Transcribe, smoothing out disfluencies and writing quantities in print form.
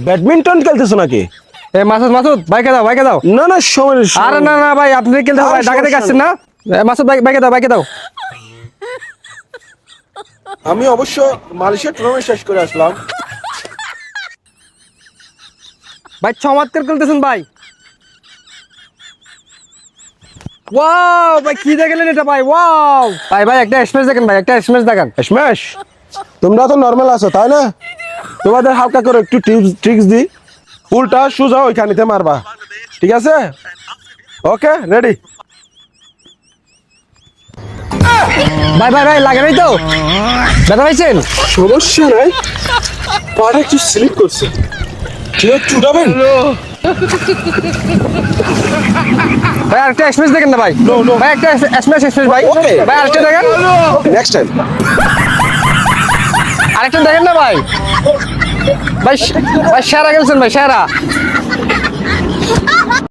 Badminton খেলতেছো নাকি? এ মাসুদ মাসুদ বাইকে দাও না না সময় আরে না না ভাই আপনি খেলতে হবে ভাই, ঢাকা থেকে আসছেন না? মাসুদ বাইকে দাও আমি অবশ্য মালয়েশিয়া টুর্নামেন্ট শেষ করে আসলাম। ভাই চমৎকার খেলতেছেন ভাই। ওয়াও ভাই কি দেখলেন এটা ভাই, ওয়াও ভাই একটা স্ম্যাশ দেখেন ভাই, একটা স্ম্যাশ দেখেন। স্ম্যাশ! তোমরা তো নর্মাল আছো তাই না? তোমাদের হালকা করে একটু ট্রিক্স দি। ফুলটা সোজা ওইখানেতে মারবা, ঠিক আছে? ওকে, রেডি? ভাই লাগে নাই তো? ব্যথা পাইছেন? সমস্যা নাই, পাটা একটু স্লিপ করছে। ঠিক আছে, চুটাবেন? ভাই আরেকটা স্ম্যাশ দেখেন না ভাই। No, no. ভাই একটা স্ম্যাশ ভাই। Okay. ভাই আরেকটা দেখেন, নেক্সট টাইম। আরেকটা দেখেন না ভাই। ভাই সেরা খেলছেন ভাই, সেরা।